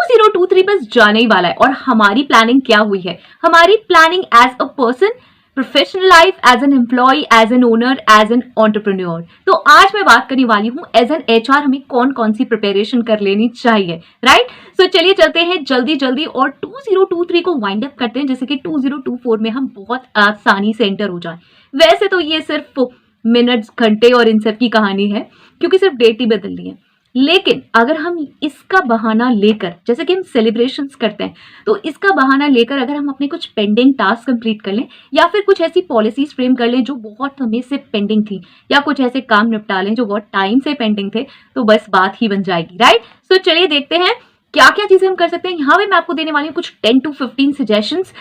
2023 बस जाने ही वाला है और हमारी प्लानिंग क्या हुई है? हमारी planning as a person, professional life, as an employee, as an owner, as an entrepreneur. तो आज मैं बात करने वाली हूँ एज एन एचआर हमें कौन कौन सी प्रिपरेशन कर लेनी चाहिए, राइट? सो चलिए चलते हैं जल्दी जल्दी और 2023 को वाइंड अप करते हैं, जैसे कि 2024 में हम बहुत आसानी से एंटर हो जाए। वैसे तो ये सिर्फ मिनट्स, घंटे और इन सब की कहानी है, क्योंकि सिर्फ डेट ही बदलनी है। लेकिन अगर हम इसका बहाना लेकर, जैसे कि हम सेलिब्रेशंस करते हैं, तो इसका बहाना लेकर अगर हम अपने कुछ पेंडिंग टास्क कंप्लीट कर लें या फिर कुछ ऐसी पॉलिसीज फ्रेम कर लें जो बहुत समय से पेंडिंग थी, या कुछ ऐसे काम निपटा लें जो बहुत टाइम से पेंडिंग थे, तो बस बात ही बन जाएगी, राइट? सो चलिए देखते हैं क्या क्या चीजें हम कर सकते हैं। यहाँ पे मैं आपको देने वाली हूँ कुछ 10 to 15 सजेशंस।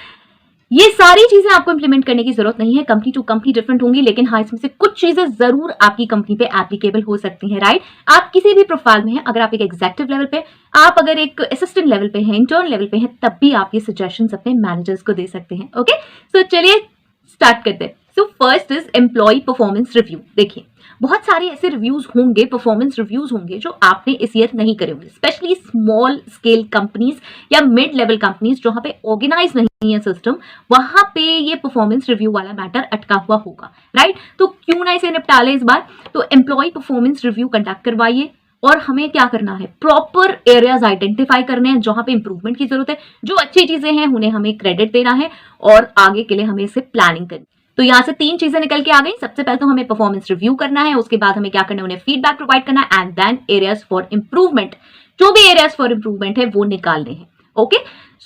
ये सारी चीजें आपको इंप्लीमेंट करने की जरूरत नहीं है, कंपनी टू कंपनी डिफरेंट होंगी, लेकिन हाँ, इसमें से कुछ चीजें जरूर आपकी कंपनी पे एप्लीकेबल हो सकती हैं, राइट? आप किसी भी प्रोफाइल में हैं, अगर आप एक एग्जीक्यूटिव लेवल पे, आप अगर एक असिस्टेंट लेवल पे हैं, इंटर्न लेवल पे हैं, तब भी आप ये सजेशंस अपने मैनेजर्स को दे सकते हैं। ओके, सो चलिए स्टार्ट करते हैं। So first is employee performance review. देखिए, बहुत सारे ऐसे रिव्यूज होंगे, परफॉर्मेंस रिव्यूज होंगे जो आपने इस ईयर नहीं करे होंगे, स्पेशली स्मॉल स्केल कंपनीज या मिड लेवल कंपनीज जहां पे ऑर्गेनाइज नहीं है सिस्टम, वहां पे ये परफॉर्मेंस रिव्यू वाला मैटर अटका हुआ होगा, राइट? तो क्यों ना इसे निपटा ले इस बार। तो एम्प्लॉय परफॉर्मेंस रिव्यू कंडक्ट करवाइए और हमें क्या करना है, प्रॉपर एरियाज आइडेंटिफाई करने हैं जहां पे इंप्रूवमेंट की जरूरत है। जो अच्छी चीजें हैं उन्हें हमें क्रेडिट देना है और आगे के लिए हमें इसे प्लानिंग करनी। तो यहां से 3 चीजें निकल के आ गई। सबसे पहले तो हमें परफॉर्मेंस रिव्यू करना है, उसके बाद हमें क्या करना है, उन्हें फीडबैक प्रोवाइड करना है, and then areas for improvement, जो भी एरियाज फॉर इंप्रूवमेंट है वो निकालने हैं। ओके,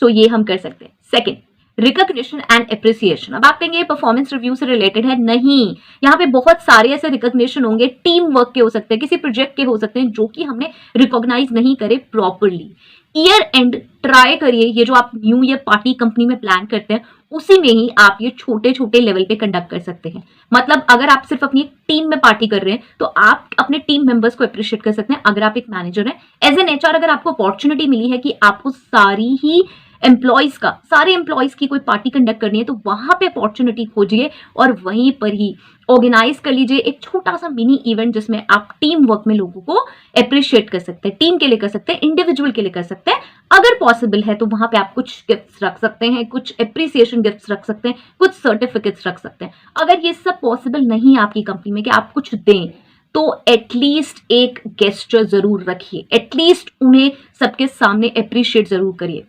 सो ये हम कर सकते हैं। Second, recognition and appreciation. अब आप कहेंगे परफॉर्मेंस रिव्यू से रिलेटेड है, नहीं, यहाँ पे बहुत सारे ऐसे रिकॉग्निशन होंगे, टीम वर्क के हो सकते हैं, किसी प्रोजेक्ट के हो सकते हैं जो कि हमने रिकॉग्नाइज नहीं करे प्रॉपरली। ईयर एंड ट्राई करिए, ये जो आप न्यू ईयर पार्टी कंपनी में प्लान करते हैं उसी में ही आप ये छोटे छोटे लेवल पे कंडक्ट कर सकते हैं। मतलब अगर आप सिर्फ अपनी टीम में पार्टी कर रहे हैं तो आप अपने टीम मेंबर्स को अप्रिशिएट कर सकते हैं। अगर आप एक मैनेजर हैं, एज एन एचआर, अगर आपको अपॉर्चुनिटी मिली है कि आपको सारे एम्प्लॉयज की कोई पार्टी कंडक्ट करनी है, तो वहां पे अपॉर्चुनिटी खोजिए और वहीं पर ही ऑर्गेनाइज कर लीजिए एक छोटा सा मिनी इवेंट जिसमें आप टीम वर्क में लोगों को अप्रिशिएट कर सकते हैं। टीम के लिए कर सकते हैं, इंडिविजुअल के लिए कर सकते हैं। अगर पॉसिबल है तो वहां पे आप कुछ गिफ्ट्स रख सकते हैं, कुछ अप्रिसिएशन गिफ्ट्स रख सकते हैं, कुछ सर्टिफिकेट्स रख सकते हैं। अगर ये सब पॉसिबल नहीं है आपकी कंपनी में कि आप कुछ दें, तो एटलीस्ट एक गेस्चर जरूर रखिए, एटलीस्ट उन्हें सबके सामने अप्रिशिएट जरूर करिए।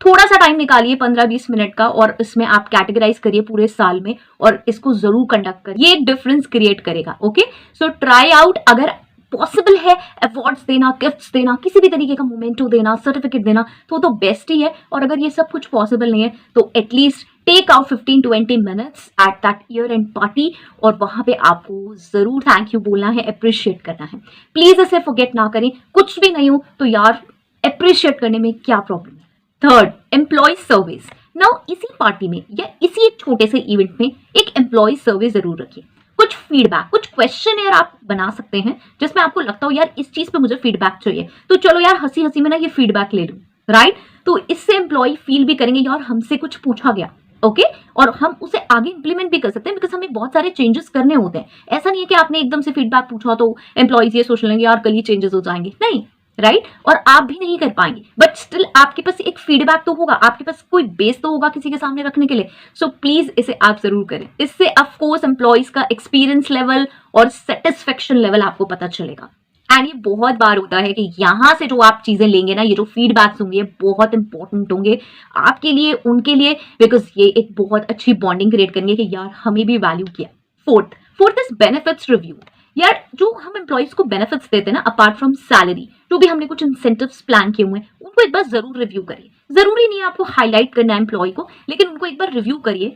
थोड़ा सा टाइम निकालिए, 15-20 मिनट का, और इसमें आप कैटेगराइज करिए पूरे साल में और इसको जरूर कंडक्ट करिए। ये एक डिफरेंस क्रिएट करेगा। Okay, so try out. अगर पॉसिबल है अवार्ड्स देना, गिफ्ट्स देना, किसी भी तरीके का मोमेंटो देना, सर्टिफिकेट देना, तो बेस्ट ही है। और अगर ये सब कुछ पॉसिबल नहीं है तो at least take out 15-20 minutes at that year end party, और वहां पे आपको जरूर थैंक यू बोलना है, अप्रिशिएट करना है। प्लीज इसे फॉरगेट ना करें। कुछ भी नहीं हो तो यार अप्रिशिएट करने में क्या प्रॉब्लम है। Third, employee service. नाउ इसी पार्टी में या इसी एक छोटे से इवेंट में एक एम्प्लॉय सर्वे जरूर रखिए। कुछ फीडबैक, कुछ क्वेश्चन आप बना सकते हैं जिसमें आपको लगता हो यार इस चीज पे मुझे फीडबैक चाहिए, तो चलो यार हंसी हंसी में ना ये फीडबैक ले लूं, राइट? तो इससे एम्प्लॉय फील भी करेंगे यार हमसे कुछ पूछा गया। ओके, और हम उसे आगे इंप्लीमेंट भी कर सकते हैं, बिकॉज हमें बहुत सारे चेंजेस करने होते हैं। ऐसा नहीं है कि आपने एकदम से फीडबैक पूछा तो एम्प्लॉयज ये सोच लेंगे यार कल ही चेंजेस हो जाएंगे, नहीं, राइट? और आप भी नहीं कर पाएंगे, बट स्टिल आपके पास एक फीडबैक तो होगा, आपके पास कोई बेस तो होगा किसी के सामने रखने के लिए। सो प्लीज इसे आप जरूर करें। इससे ऑफ कोर्स एम्प्लॉयज का एक्सपीरियंस लेवल और सेटिस्फेक्शन लेवल आपको पता चलेगा। एंड ये बहुत बार होता है कि यहाँ से जो आप चीजें लेंगे ना, ये जो फीडबैक्स होंगे बहुत इंपॉर्टेंट होंगे आपके लिए, उनके लिए, बिकॉज ये एक बहुत अच्छी बॉन्डिंग क्रिएट करेंगे कि यार हमें भी वैल्यू किया। Fourth is benefits review. यार जो हम एम्प्लॉयज को बेनिफिट्स देते हैं ना, अपार्ट फ्रॉम सैलरी, जो भी हमने कुछ इंसेंटिव्स प्लान किए हुए हैं, उनको एक बार जरूर रिव्यू करिए। जरूरी नहीं है आपको हाईलाइट करना है एम्प्लॉय को, लेकिन उनको एक बार रिव्यू करिए।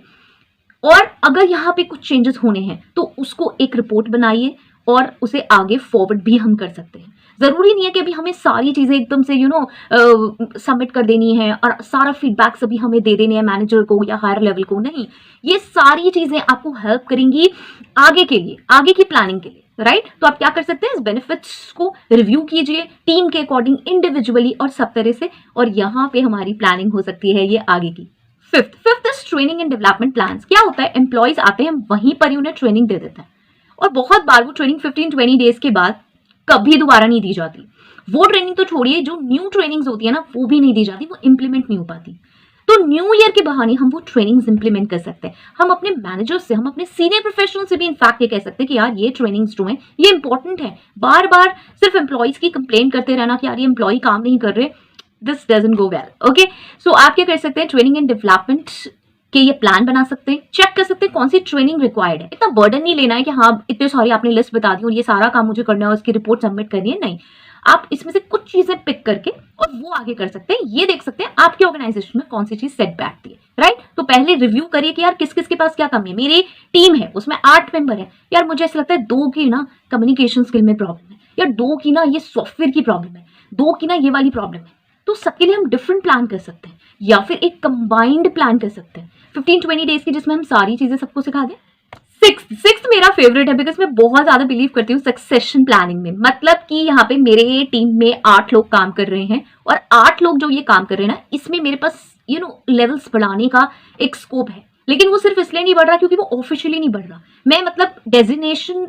और अगर यहाँ पे कुछ चेंजेस होने हैं तो उसको एक रिपोर्ट बनाइए और उसे आगे फॉरवर्ड भी हम कर सकते हैं। जरूरी नहीं है कि अभी हमें सारी चीजें एकदम से सबमिट कर देनी है और सारा फीडबैक सभी हमें दे देने हैं मैनेजर को या हायर लेवल को, नहीं। ये सारी चीजें आपको हेल्प करेंगी आगे के लिए, आगे की प्लानिंग के लिए, राइट? तो आप क्या कर सकते हैं, इस बेनिफिट्स को रिव्यू कीजिए टीम के अकॉर्डिंग, इंडिविजुअली और सब तरह से, और यहाँ पे हमारी प्लानिंग हो सकती है ये आगे की। Fifth is training and development plans. क्या होता है, एम्प्लॉयज आते हैं, वहीं पर ही उन्हें ट्रेनिंग दे देते हैं, और बहुत बार वो ट्रेनिंग 15-20 डेज के बाद कभी दोबारा नहीं दी जाती। वो ट्रेनिंग तो छोड़िए, जो न्यू ट्रेनिंग्स होती है ना वो भी नहीं दी जाती, वो इंप्लीमेंट नहीं हो पाती। तो न्यू ईयर के बहाने हम वो ट्रेनिंग्स इंप्लीमेंट कर सकते हैं। हम अपने मैनेजर से, हम अपने सीनियर प्रोफेशनल से भी इनफैक्ट ये कह सकते हैं कि यार ये ट्रेनिंग्स जो हैं ये इंपॉर्टेंट है। बार बार सिर्फ एम्प्लॉइज की कंप्लेन करते रहना कि यार ये एम्प्लॉय काम नहीं कर रहे, this doesn't go well. Okay, so आप क्या कर सकते हैं, ट्रेनिंग एंड डेवलपमेंट के ये प्लान बना सकते हैं, चेक कर सकते हैं कौन सी ट्रेनिंग रिक्वायर्ड है। इतना बर्डन नहीं लेना है कि हाँ इतने सारी आपने लिस्ट बता दी और ये सारा काम मुझे करना है और उसकी रिपोर्ट सबमिट करनी है, नहीं। आप इसमें से कुछ चीजें पिक करके और वो आगे कर सकते हैं। ये देख सकते हैं आपके ऑर्गेनाइजेशन में कौन सी चीज सेट बैठती है, राइट। तो पहले रिव्यू करिए कि यार किस किस के पास क्या कमी है। मेरी टीम है उसमें 8 मेंबर है, यार मुझे ऐसा लगता है 2 की ना कम्युनिकेशन स्किल में प्रॉब्लम है, या 2 की ना ये सॉफ्टवेयर की प्रॉब्लम है, 2 की ना ये वाली प्रॉब्लम है। तो सबके लिए हम डिफरेंट प्लान कर सकते हैं, या फिर एक कंबाइंड प्लान कर सकते हैं 15-20 डेज की, जिसमें हम सारी चीजें सबको सिखा दें। सिक्स मेरा फेवरेट है, बिकॉज मैं बहुत ज्यादा बिलीव करती हूँ सक्सेशन प्लानिंग में। मतलब कि यहाँ पे मेरे टीम में 8 लोग काम कर रहे हैं, और 8 लोग जो ये काम कर रहे हैं ना, इसमें मेरे पास लेवल्स बढ़ाने का एक स्कोप है। लेकिन वो सिर्फ इसलिए नहीं बढ़ रहा क्योंकि वो ऑफिशियली नहीं बढ़ रहा। मैं मतलब डेजिग्नेशन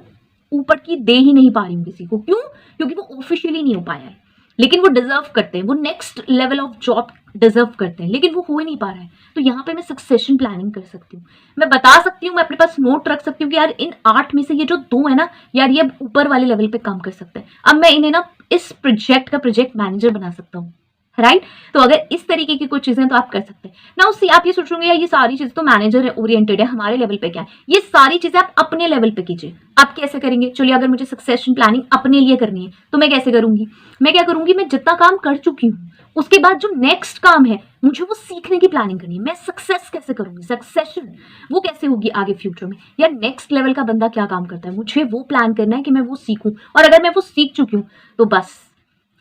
ऊपर की दे ही नहीं पा रही हूँ किसी को। क्यों? क्योंकि वो ऑफिशियली नहीं हो पाया है, लेकिन वो डिजर्व करते हैं, वो next level of job deserve करते हैं, लेकिन वो हो ही नहीं पा रहा है। तो यहाँ पे मैं सक्सेशन प्लानिंग कर सकती हूँ, मैं बता सकती हूँ, मैं अपने पास नोट रख सकती हूँ कि यार इन 8 में से ये जो 2 है ना, यार ये ऊपर वाले लेवल पे काम कर सकते हैं। अब मैं इन्हें ना इस प्रोजेक्ट का प्रोजेक्ट मैनेजर बना सकता हूँ, राइट। तो अगर इस तरीके की कुछ चीजें तो आप कर सकते हैं ना। उससे आप ये सोचोगे यार ये सारी चीजें तो मैनेजर ओरिएंटेड है, हमारे लेवल पे क्या है, ये सारी चीजें आप अपने लेवल पे कीजिए। आप कैसे करेंगे? चलिए, अगर मुझे सक्सेशन प्लानिंग अपने लिए करनी है तो मैं कैसे करूंगी? मैं क्या करूंगी, मैं जितना काम कर चुकी हूँ उसके बाद जो नेक्स्ट काम है मुझे वो सीखने की प्लानिंग करनी है। मैं सक्सेस कैसे करूंगी, सक्सेशन वो कैसे होगी आगे फ्यूचर में, या नेक्स्ट लेवल का बंदा क्या काम करता है, मुझे वो प्लान करना है कि मैं वो सीखूं। और अगर मैं वो सीख चुकी हूँ तो बस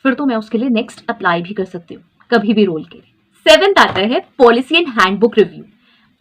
फिर तो मैं उसके लिए नेक्स्ट अप्लाई भी कर सकती हूँ कभी भी रोल के लिए। 7th आता है policy and handbook review.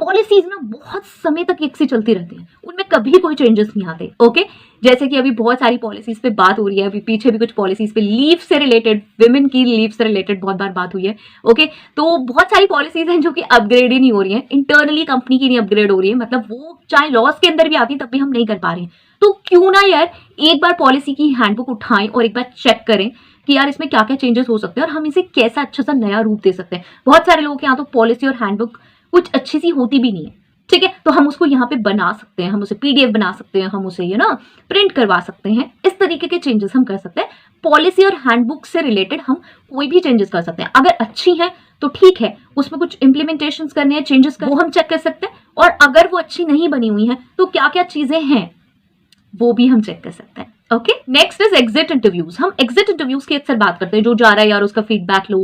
Policies ना बहुत समय तक एक सी चलती रहती हैं, उनमें कभी कोई चेंजेस नहीं आते। ओके, जैसे कि अभी बहुत सारी पॉलिसीज पे बात हो रही है, अभी पीछे भी कुछ पॉलिसीज पे लीव से रिलेटेड, विमेन की लीव से रिलेटेड बहुत बार बात हुई है। ओके, तो बहुत सारी पॉलिसीज हैं जो कि अपग्रेड ही नहीं हो रही हैं, इंटरनली कंपनी की नहीं अपग्रेड हो रही है, मतलब वो चाहे लॉस के अंदर भी आती तब भी हम नहीं कर पा रहे हैं। तो क्यों ना यार एक बार पॉलिसी की हैंडबुक उठाएं और एक बार चेक करें कि यार इसमें क्या क्या चेंजेस हो सकते हैं और हम इसे कैसा अच्छा सा नया रूप दे सकते हैं। बहुत सारे लोगों के यहाँ तो पॉलिसी और हैंडबुक कुछ अच्छी सी होती भी नहीं है, ठीक है, तो हम उसको यहाँ पे बना सकते हैं, हम उसे PDF बना सकते हैं, हम उसे प्रिंट करवा सकते हैं। इस तरीके के चेंजेस हम कर सकते हैं। पॉलिसी और हैंडबुक से रिलेटेड हम कोई भी चेंजेस कर सकते हैं। अगर अच्छी है तो ठीक है, उसमें कुछ इंप्लीमेंटेशन करने हैं, चेंजेस वो हम चेक कर सकते हैं। और अगर वो अच्छी नहीं बनी हुई है तो क्या क्या चीजें हैं वो भी हम चेक कर सकते हैं। Okay, next is exit interviews. हम एग्जिट इंटरव्यूज की अक्सर बात करते हैं, जो जा रहा है यार उसका फीडबैक लो,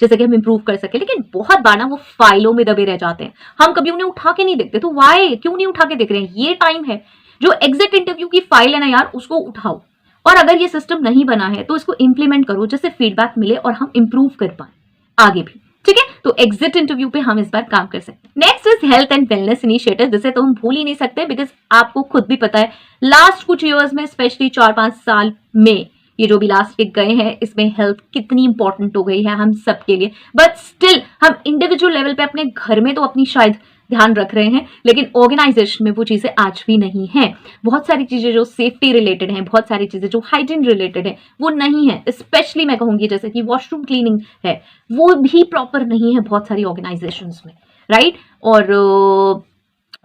जैसे कि हम इंप्रूव कर सके, लेकिन बहुत बार ना वो फाइलों में दबे रह जाते हैं, हम कभी उन्हें उठा के नहीं देखते। तो वाई, क्यों नहीं उठा के देख रहे हैं? ये टाइम है, जो एग्जिट इंटरव्यू की फाइल है ना यार, उसको उठाओ, और अगर ये सिस्टम नहीं बना है तो इसको इंप्लीमेंट करो, जिससे फीडबैक मिले और हम इंप्रूव कर पाए आगे भी, ठीक है। तो एग्जिट इंटरव्यू पे हम इस बार काम कर सकते हैं। Next is health and wellness initiative, जिसे तो हम भूल ही नहीं सकते, बिकॉज आपको खुद भी पता है लास्ट कुछ ईयर्स में, स्पेशली 4-5 साल में, ये जो भी लास्ट के गए हैं, इसमें हेल्थ कितनी इंपॉर्टेंट हो गई है हम सबके लिए। बट स्टिल हम इंडिविजुअल लेवल पे अपने घर में तो अपनी शायद ध्यान रख रहे हैं, लेकिन ऑर्गेनाइजेशन में वो चीजें आज भी नहीं है। बहुत सारी चीजें जो सेफ्टी रिलेटेड हैं, बहुत सारी चीजें जो हाइजीन रिलेटेड है, वो नहीं है। स्पेशली मैं कहूंगी जैसे कि वॉशरूम क्लीनिंग है, वो भी प्रॉपर नहीं है बहुत सारी ऑर्गेनाइजेशंस में, राइट।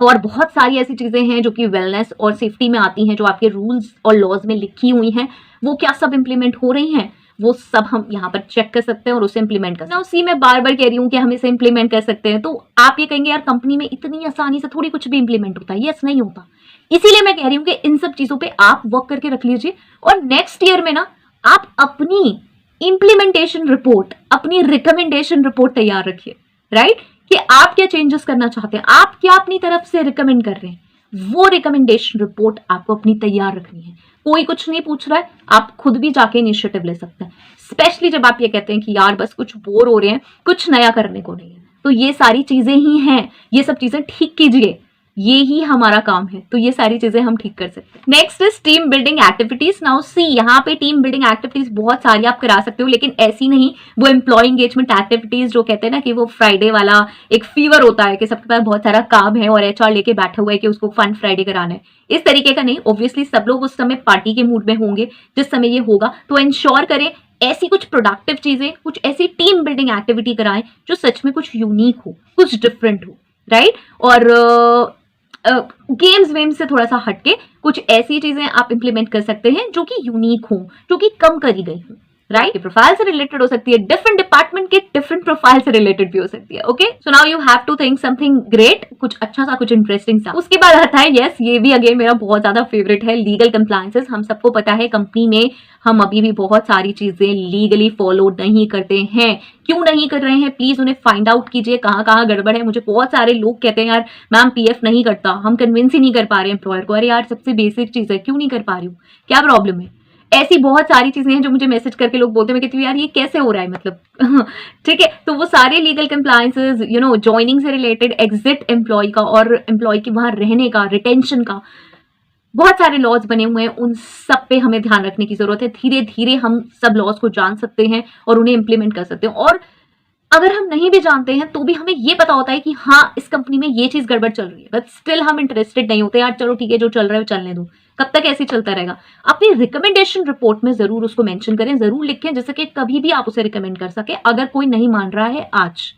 और बहुत सारी ऐसी चीजें हैं जो कि वेलनेस और सेफ्टी में आती हैं, जो आपके रूल्स और लॉज में लिखी हुई हैं, वो क्या सब इंप्लीमेंट हो रही हैं, वो सब हम यहाँ पर चेक कर सकते हैं और उसे इंप्लीमेंट कर सकते हैं। उसी मैं बार बार कह रही हूँ कि हम इसे इंप्लीमेंट कर सकते हैं। तो आप ये कहेंगे यार कंपनी में इतनी आसानी से थोड़ी कुछ भी इंप्लीमेंट होता है, यस नहीं होता। इसीलिए मैं कह रही हूँ कि इन सब चीजों पे आप वर्क करके रख लीजिए, और नेक्स्ट ईयर में ना आप अपनी इंप्लीमेंटेशन रिपोर्ट, अपनी रिकमेंडेशन रिपोर्ट तैयार रखिए, राइट, कि आप क्या चेंजेस करना चाहते हैं, आप क्या अपनी तरफ से रिकमेंड कर रहे हैं, वो रिकमेंडेशन रिपोर्ट आपको अपनी तैयार रखनी है। कोई कुछ नहीं पूछ रहा है, आप खुद भी जाके इनिशिएटिव ले सकते हैं, स्पेशली जब आप ये कहते हैं कि यार बस कुछ बोर हो रहे हैं, कुछ नया करने को नहीं है। तो ये सारी चीजें ही हैं, ये सब चीजें ठीक कीजिए, ये ही हमारा काम है। तो ये सारी चीजें हम ठीक कर सकते हैं। Next is team building activities. Now see, यहाँ पे टीम बिल्डिंग एक्टिविटीज बहुत सारी आप करा सकते हो, लेकिन ऐसी नहीं वो एम्प्लॉय एंगेजमेंट एक्टिविटीज जो कहते हैं ना कि वो फ्राइडे वाला एक फीवर होता है कि सबके पास बहुत सारा काम है और HR लेके बैठा हुआ है कि उसको फन फ्राइडे कराना है, इस तरीके का नहीं। ऑब्वियसली सब लोग उस समय पार्टी के मूड में होंगे जिस समय ये होगा, तो इंश्योर करें ऐसी कुछ प्रोडक्टिव चीजें, कुछ ऐसी टीम बिल्डिंग एक्टिविटी कराएं जो सच में कुछ यूनिक हो, कुछ डिफरेंट हो, राइट। और गेम्स वेम्स से थोड़ा सा हटके कुछ ऐसी चीजें आप इंप्लीमेंट कर सकते हैं जो कि यूनिक हो, जो कि कम करी गई हो, राइट। प्रोफाइल से रिलेटेड हो सकती है, डिफरेंट डिपार्टमेंट के डिफरेंट प्रोफाइल से रिलेटेड भी हो सकती है। Okay, so now you have to think something great, कुछ अच्छा सा, कुछ इंटरेस्टिंग सा। उसके बाद आता है, यस ये भी अगेन मेरा बहुत ज्यादा फेवरेट है, लीगल कंप्लायंसेस। हम सबको पता है कंपनी में हम अभी भी बहुत सारी चीजें लीगली फॉलो नहीं करते हैं। क्यों नहीं कर रहे हैं, प्लीज उन्हें फाइंड आउट कीजिए कहाँ कहाँ गड़बड़ है। मुझे बहुत सारे लोग कहते हैं यार मैम पीएफ नहीं करता, हम कन्विंस ही नहीं कर पा रहे एम्प्लॉयर को। अरे यार सबसे बेसिक चीज है, क्यों नहीं कर पा रही हूँ, क्या प्रॉब्लम है। ऐसी बहुत सारी चीजें हैं जो मुझे मैसेज करके लोग बोलते हैं, मैं कहती हूँ यार ये कैसे हो रहा है, मतलब ठीक है। तो वो सारे legal compliances, you know, joining से रिलेटेड, एग्जिट एम्प्लॉय का और एम्प्लॉय के वहां रहने का, रिटेंशन का, बहुत सारे लॉज बने हुए हैं, उन सब पे हमें ध्यान रखने की जरूरत है। धीरे धीरे हम सब लॉज को जान सकते हैं और उन्हें इंप्लीमेंट कर सकते हैं। और अगर हम नहीं भी जानते हैं तो भी हमें ये पता होता है कि हाँ इस कंपनी में ये चीज गड़बड़ चल रही है, बट स्टिल हम इंटरेस्टेड नहीं होते। यार चलो ठीक है, जो चल रहा है वो चलने दो, कब तक ऐसे चलता रहेगा। अपनी रिकमेंडेशन रिपोर्ट में जरूर उसको मेंशन करें, जरूर लिखें, जैसे कि कभी भी आप उसे रिकमेंड कर सके अगर कोई नहीं मान रहा है आज,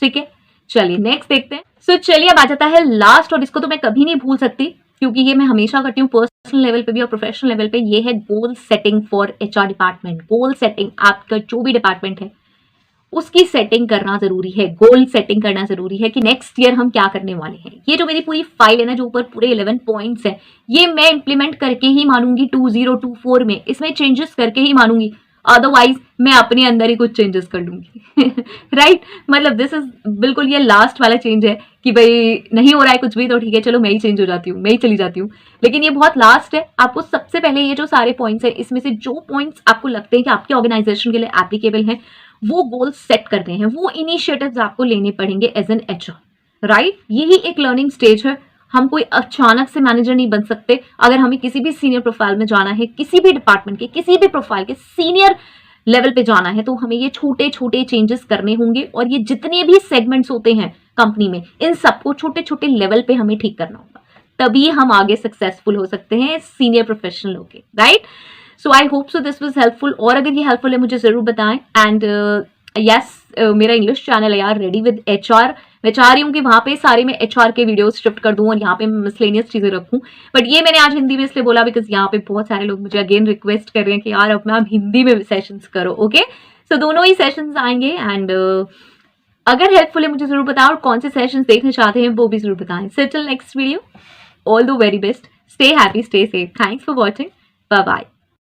ठीक है। चलिए नेक्स्ट देखते हैं। सो चलिए अब आ जाता है लास्ट, और इसको तो मैं कभी नहीं भूल सकती क्योंकि ये मैं हमेशा करती हूँ पर्सनल लेवल पे भी और प्रोफेशनल लेवल पे। ये है goal setting for HR department. Goal setting, आपका जो भी डिपार्टमेंट है उसकी सेटिंग करना जरूरी है, गोल सेटिंग करना जरूरी है कि नेक्स्ट ईयर हम क्या करने वाले हैं। ये जो मेरी पूरी फाइल है ना, जो ऊपर पूरे 11 पॉइंट्स है, ये मैं इंप्लीमेंट करके ही मानूंगी 2024 में, इसमें चेंजेस करके ही मानूंगी, अदरवाइज मैं अपने अंदर ही कुछ चेंजेस कर लूंगी राइट मतलब दिस इज बिल्कुल ये लास्ट वाला चेंज है कि भाई नहीं हो रहा है कुछ भी तो ठीक है, चलो मैं ही चेंज हो जाती हूँ, मैं ही चली जाती हूँ, लेकिन ये बहुत लास्ट है। आपको सबसे पहले ये जो सारे पॉइंट्स है, इसमें से जो पॉइंट्स आपको लगते हैं कि आपके ऑर्गेनाइजेशन के लिए एप्लीकेबल हैं, वो गोल सेट करते हैं, वो इनिशिएटिव्स आपको लेने पड़ेंगे एज एन एचआर, राइट। यही एक लर्निंग स्टेज है। हम कोई अचानक से मैनेजर नहीं बन सकते। अगर हमें किसी भी सीनियर प्रोफाइल में जाना है, किसी भी डिपार्टमेंट के किसी भी प्रोफाइल के सीनियर लेवल पे जाना है, तो हमें ये छोटे छोटे चेंजेस करने होंगे, और ये जितने भी सेगमेंट्स होते हैं कंपनी में, इन सबको छोटे छोटे लेवल पे हमें ठीक करना होगा, तभी हम आगे सक्सेसफुल हो सकते हैं सीनियर प्रोफेशनल होके, right. So I hope so this was helpful, और अगर ये हेल्पफुल है मुझे जरूर बताएं। एंड यस मेरा इंग्लिश चैनल है यार, रेडी विद एचआर। मैं चाह रही हूँ कि वहां पे सारे मैं एचआर के वीडियोस शिफ्ट कर दूं और यहाँ पे मिसलेनियस चीजें रखूं, बट ये मैंने आज हिंदी में इसलिए बोला बिकॉज यहाँ पे बहुत सारे लोग मुझे अगेन रिक्वेस्ट कर रहे हैं कि यार अपना हिंदी में सेशंस करो। ओके, सो दोनों ही सेशंस आएंगे। एंड अगर हेल्पफुल है मुझे जरूर बताओ, और कौन से सेशंस देखना चाहते हैं वो भी जरूर बताएं। So till next video, all the very best, stay happy, stay safe, thanks for watching, bye bye.